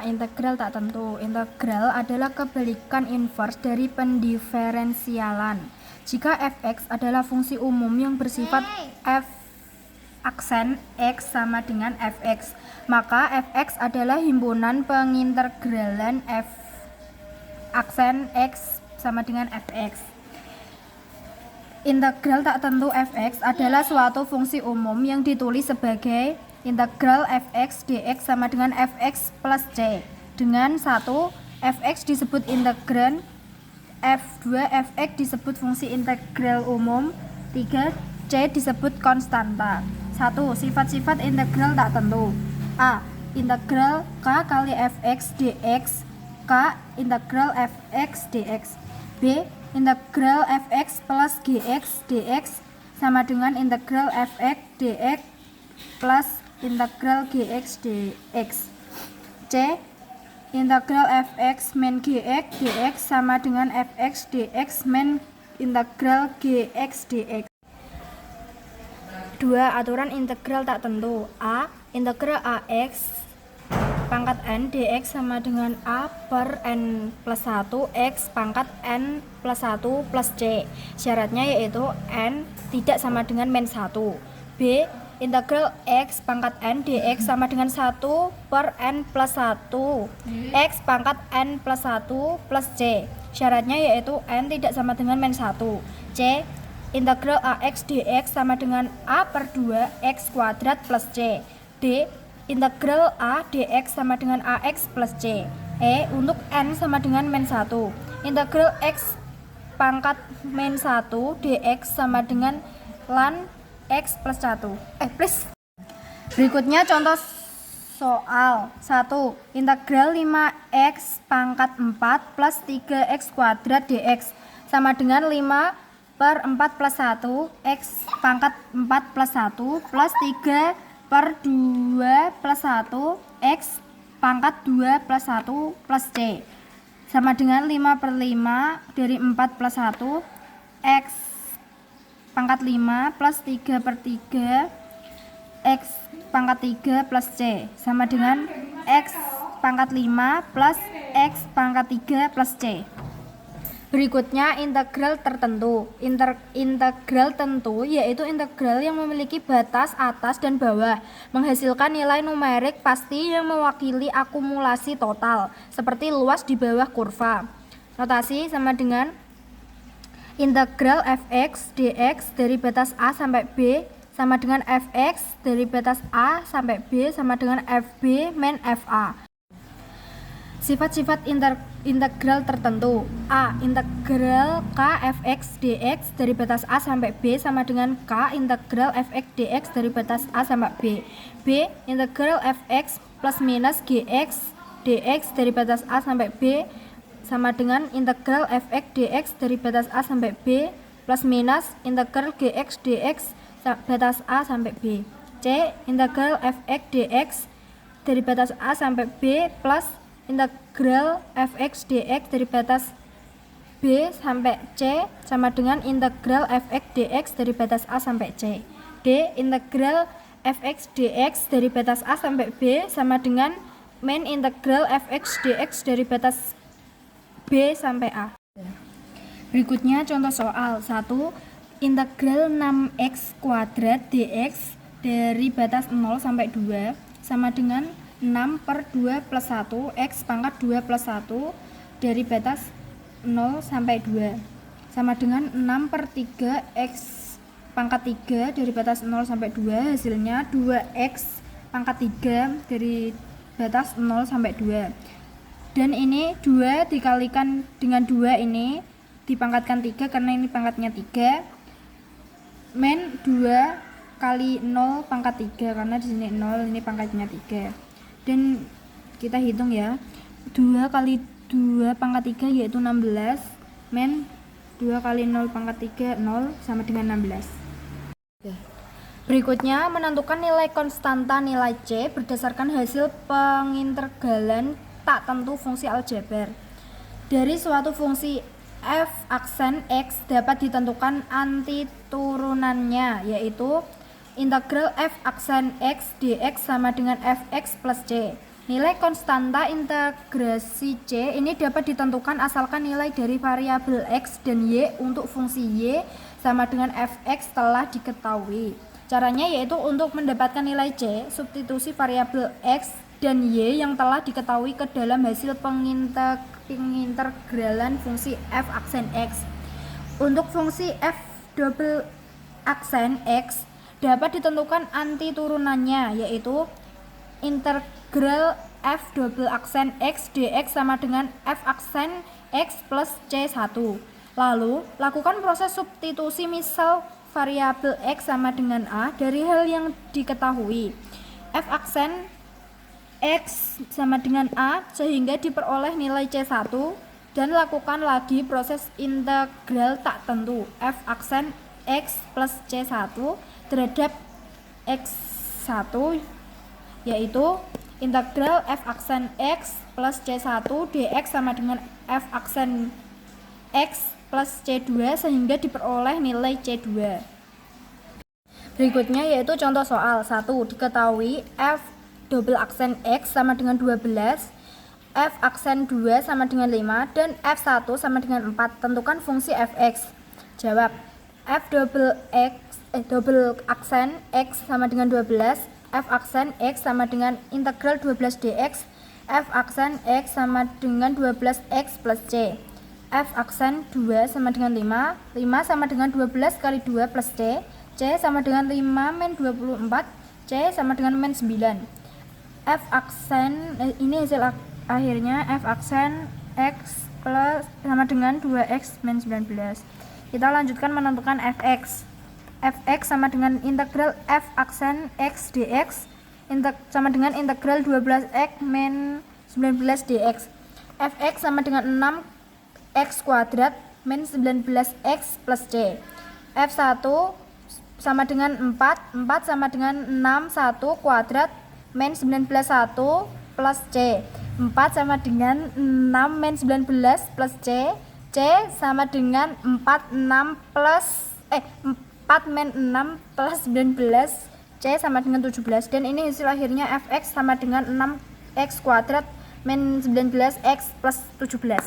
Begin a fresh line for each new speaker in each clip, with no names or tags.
integral tak tentu. Integral adalah kebalikan inverse dari pendiferensialan. Jika fx adalah fungsi umum yang bersifat f aksen x sama dengan fx, maka fx adalah himpunan pengintegralan f aksen x sama dengan fx. Integral tak tentu fx adalah suatu fungsi umum yang ditulis sebagai integral fx dx sama dengan fx plus c, dengan 1. Fx disebut integran, f2 fx disebut fungsi integral umum, 3. c disebut konstanta. 1. Sifat-sifat integral tak tentu. A. Integral k kali fx dx, k integral fx dx. B. Integral fx plus gx dx sama dengan integral fx dx plus integral gx dx. C. Integral fx min gx dx sama dengan fx dx min integral gx dx. 2. Aturan integral tak tentu. A. Integral ax pangkat n dx sama dengan a per n plus 1 x pangkat n plus 1 plus c. Syaratnya yaitu n tidak sama dengan min 1. B. Integral x pangkat n dx sama dengan 1 per n plus 1 x pangkat n plus 1 plus c. Syaratnya yaitu n tidak sama dengan min 1. C. Integral ax dx sama dengan a per 2 x kuadrat plus c. D. Integral a dx sama dengan ax plus c. E. Untuk n sama dengan min 1, integral x pangkat min 1 dx sama dengan ln x plus 1. Berikutnya contoh soal 1. Integral 5x pangkat 4 plus 3x kuadrat dx sama dengan 5 per 4 plus 1 x pangkat 4 plus 1 plus 3 per 2 plus 1 x pangkat 2 plus 1 plus c sama dengan 5 per 5 dari 4 plus 1 x pangkat 5 plus 3 per 3 x pangkat 3 plus c sama dengan x pangkat 5 plus x pangkat 3 plus c. Berikutnya integral tertentu. Integral tentu yaitu integral yang memiliki batas atas dan bawah, menghasilkan nilai numerik pasti yang mewakili akumulasi total, seperti luas di bawah kurva. Notasi sama dengan integral fx dx dari batas a sampai b sama dengan fx dari batas a sampai b sama dengan fb min fa. Sifat-sifat integral tertentu. A. Integral k fx dx dari batas a sampai b sama dengan k integral fx dx dari batas a sampai b. B. Integral fx plus minus gx dx dari batas a sampai b sama dengan integral fx dx dari batas a sampai b plus minus integral gx dx batas a sampai b. C. Integral fx dx dari batas a sampai b plus integral fx dx dari batas b sampai c sama dengan integral fx dx dari batas a sampai c. D. Integral fx dx dari batas a sampai b sama dengan min integral fx dx dari batas b sampai a. Berikutnya contoh soal 1. Integral 6x kuadrat dx dari batas 0 sampai 2 sama dengan 6 per 2 plus 1 x pangkat 2 plus 1 dari batas 0 sampai 2 sama dengan 6 per 3 x pangkat 3 dari batas 0 sampai 2, hasilnya 2x pangkat 3 dari batas 0 sampai 2. Dan ini 2 dikalikan dengan 2 ini dipangkatkan 3 karena ini pangkatnya 3 min 2 kali 0 pangkat 3 karena di sini 0 ini pangkatnya 3. Dan kita hitung ya, 2 kali 2 pangkat 3 yaitu 16 min 2 kali 0 pangkat 3 0 sama dengan 16. Berikutnya menentukan nilai konstanta nilai c berdasarkan hasil pengintegralan tak tentu fungsi aljabar. Dari suatu fungsi f aksen x dapat ditentukan antiturunannya, yaitu integral f aksen x dx sama dengan fx plus c. Nilai konstanta integrasi C ini dapat ditentukan asalkan nilai dari variabel X dan Y untuk fungsi Y sama dengan fx telah diketahui. Caranya yaitu untuk mendapatkan nilai C, substitusi variabel X dan Y yang telah diketahui ke dalam hasil pengintegralan fungsi f aksen X. Untuk fungsi f double aksen X dapat ditentukan anti turunannya, yaitu integral f double aksen X dx sama dengan f aksen X plus C1. Lalu, lakukan proses substitusi misal variabel X sama dengan A dari hal yang diketahui. F aksen X sama dengan A sehingga diperoleh nilai C1 dan lakukan lagi proses integral tak tentu f aksen X plus C1 terhadap X1, yaitu integral f aksen X plus C1 dx sama dengan f aksen X plus C2 sehingga diperoleh nilai C2. Berikutnya yaitu contoh soal 1. Diketahui f double aksen X sama dengan 12, f aksen 2 sama dengan 5, dan f1 sama dengan 4. Tentukan fungsi fx. Jawab. F double aksen X sama dengan 12, f aksen X sama dengan integral 12 dx, f aksen X sama dengan 12x plus C. F aksen 2 sama dengan 5, 5 sama dengan 12 kali 2 plus C, C sama dengan 5 min 24, C sama dengan min 9. F aksen, ini hasil akhirnya f aksen X plus sama dengan 2x min 19. Kita lanjutkan menentukan fx. Fx sama dengan integral f aksen X dx sama dengan integral 12x min 19 dx. Fx sama dengan 6x kuadrat min 19x plus C. F1 sama dengan 4 sama dengan 6 1 kuadrat min 19 1 plus C. 4 sama dengan 6 min 19 plus C. C sama dengan 4 min 6 plus 19, C sama dengan 17, dan ini hasil akhirnya fx sama dengan 6x kuadrat min 19x plus 17.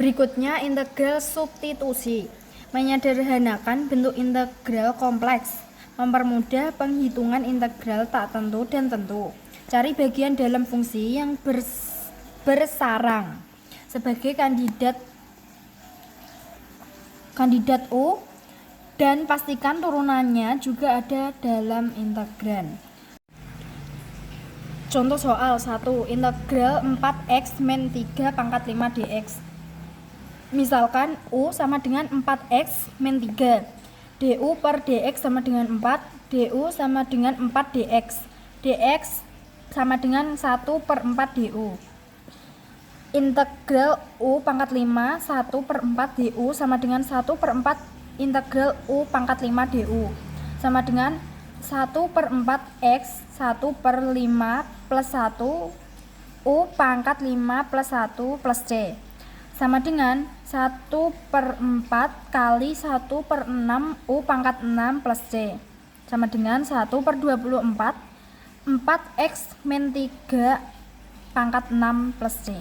Berikutnya integral substitusi. Menyederhanakan bentuk integral kompleks, mempermudah penghitungan integral tak tentu dan tentu. Cari bagian dalam fungsi yang bersarang sebagai kandidat U dan pastikan turunannya juga ada dalam integran. Contoh soal 1. Integral 4x min 3 pangkat 5 dx. Misalkan U sama dengan 4x min 3, du per dx sama dengan 4, du sama dengan 4 dx, dx sama dengan 1 per 4 du. Integral U pangkat 5 1 per 4 du sama dengan 1 per 4 integral U pangkat 5 du sama dengan 1 per 4x 1 per 5 plus 1 U pangkat 5 plus 1 plus C sama dengan 1 per 4 kali 1 per 6 U pangkat 6 plus C sama dengan 1 per 24 4x min 3 pangkat 6 plus C.